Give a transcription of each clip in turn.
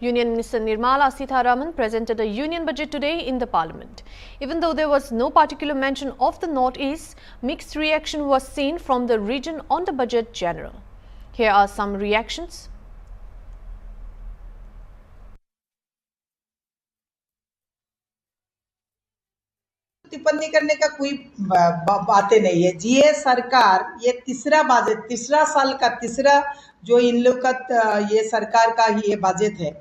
Union Minister Nirmala Sitharaman presented a union budget today in the Parliament. Even though there was no particular mention of the North-East, mixed reaction was seen from the region on the budget general. Here are some reactions. टिप्पणी करने का कोई बातें नहीं है। ये सरकार ये तीसरा साल का तीसरा जो इन लोग का ये सरकार का ही ये बजट है।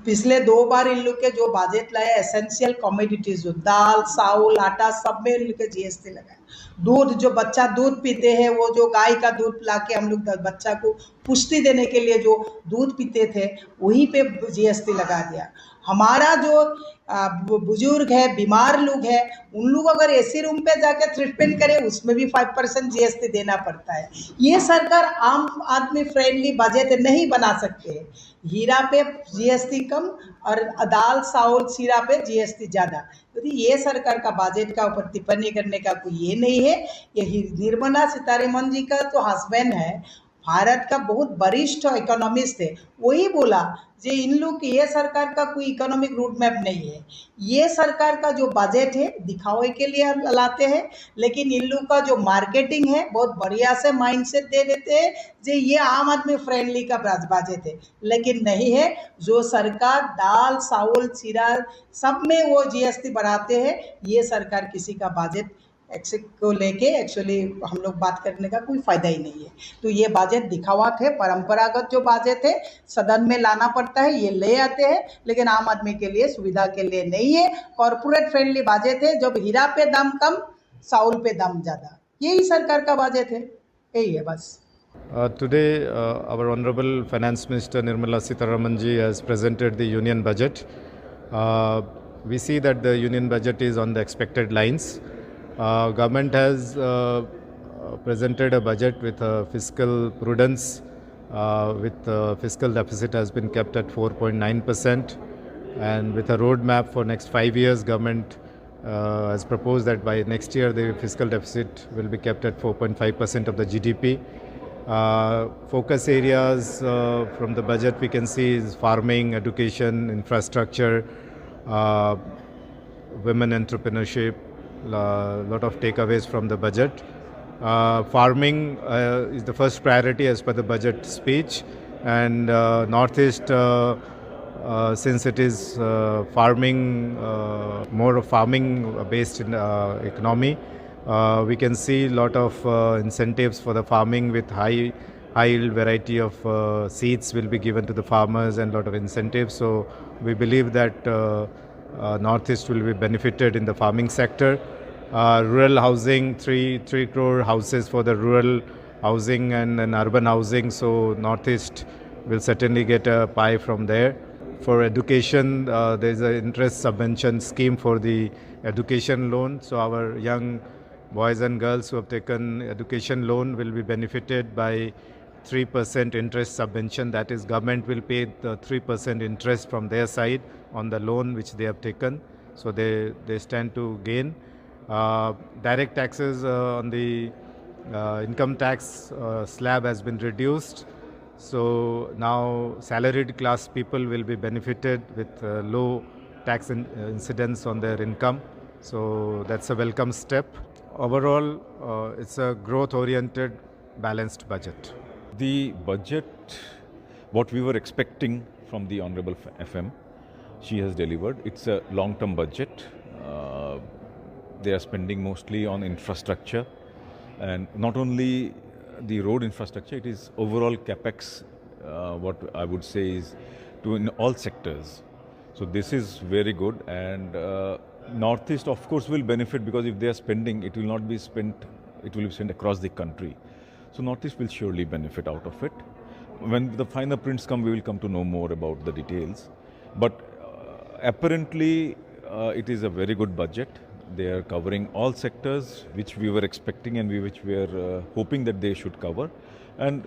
पिछले 2 बार इन लोग के जो बजट लाए एसेंशियल कमोडिटीज जो दाल चावल आटा सब में इन लोग के जीएसटी लगाया। दूध जो बच्चा दूध पीते हैं वो जो गाय का दूध पिला के हम लोग बच्चा को पुष्टि देने के लिए जो दूध पीते थे वहीं पे जीएसटी लगा दिया। हमारा जो बुजुर्ग है बीमार लोग हैं उन लोग अगर एसी रूम पे जाके ट्रीटमेंट करें उसमें भी 5% जीएसटी देना पड़ता है। ये सरकार आम आदमी फ्रेंडली बजट नहीं बना सकते हैं। हीरा पे जीएसटी कम और दाल चावल सीरा पे जीएसटी ज़्यादा। तो ये सरकार का बजट का ऊपर टिप्पणी करने का कोई ये नहीं है। ये निर्मला सीतारमण जी का जो हस्बैंड है भारत का बहुत वरिष्ठ इकोनॉमिस्ट है वही बोला जे इन लोग ये सरकार का कोई इकोनॉमिक रूट मैप नहीं है। ये सरकार का जो बजट है दिखावे के लिए लाते हैं लेकिन इन लोग का जो मार्केटिंग है बहुत बढ़िया से माइंडसेट दे देते हैं जे ये आम आदमी फ्रेंडली का बजट है लेकिन नहीं है। जो सरकार दाल चावल सीरा सब में वो जीएसटी बढ़ाते हैं ये सरकार किसी का बजट को लेके एक्चुअली हम लोग बात करने का कोई फायदा ही नहीं है। तो ये बजट दिखावा थे परंपरागत जो बजट है सदन में लाना पड़ता है ये ले आते हैं लेकिन आम आदमी के लिए सुविधा के लिए नहीं है। कॉर्पोरेट फ्रेंडली बजट है जब हीरा पे दाम कम चावल पे दाम ज़्यादा यही सरकार का बजट है यही है बस। Today, our Honorable Finance Minister Nirmala Sitharaman ji has presented the Union Budget. We see that the Union Budget is on the expected lines. Government has presented a budget with fiscal prudence, with fiscal deficit has been kept at 4.9%, and with a roadmap for next 5 years, government has proposed that by next year the fiscal deficit will be kept at 4.5% of the GDP. Focus areas from the budget we can see is farming, education, infrastructure, women entrepreneurship. Lot of takeaways from the budget. Farming is the first priority as per the budget speech, and Northeast, since it is farming, more of farming based in economy, we can see a lot of incentives for the farming with high yield variety of seeds will be given to the farmers and a lot of incentives. So we believe that Northeast will be benefited in the farming sector. Rural housing, 3 crore houses for the rural housing and urban housing. So Northeast will certainly get a pie from there. For education, there is an interest subvention scheme for the education loan. So our young boys and girls who have taken education loan will be benefited by 3% interest subvention. That is, government will pay the 3% interest from their side on the loan which they have taken. So they stand to gain. Direct taxes on the income tax slab has been reduced. So now salaried class people will be benefited with low tax incidence on their income. So that's a welcome step. Overall, it's a growth-oriented, balanced budget. The budget, what we were expecting from the Honorable FM, she has delivered. It's a long-term budget. They are spending mostly on infrastructure, and not only the road infrastructure, it is overall capex, what I would say is in all sectors. So this is very good, and Northeast of course will benefit because if they are spending, it will not be spent, it will be spent across the country. So Northeast will surely benefit out of it. When the finer prints come, we will come to know more about the details. But apparently it is a very good budget. They are covering all sectors which we were expecting and which we are hoping that they should cover. And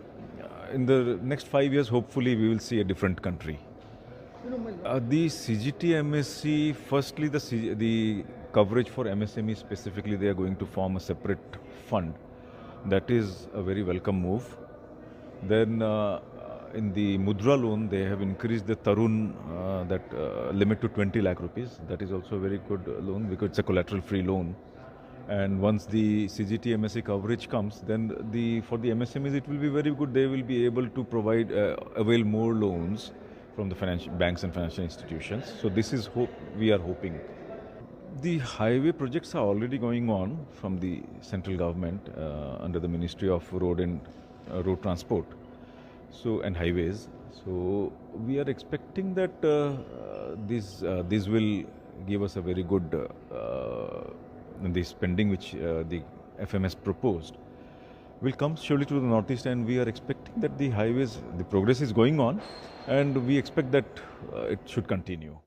in the next 5 years, hopefully we will see a different country. The CGT MSC, firstly the coverage for MSME specifically, they are going to form a separate fund. That is a very welcome move. Then in the Mudra loan, they have increased the Tarun limit to 20 lakh rupees. That is also a very good loan because it's a collateral-free loan. And once the CGT MSE coverage comes, then for the MSMEs it will be very good. They will be able to provide avail more loans from the financial banks and financial institutions. So this is we are hoping. The highway projects are already going on from the central government under the Ministry of Road and Road Transport, and highways. So we are expecting that this will give us a very good the spending which the FMS proposed will come surely to the northeast, and we are expecting that the highways, the progress is going on, and we expect that it should continue.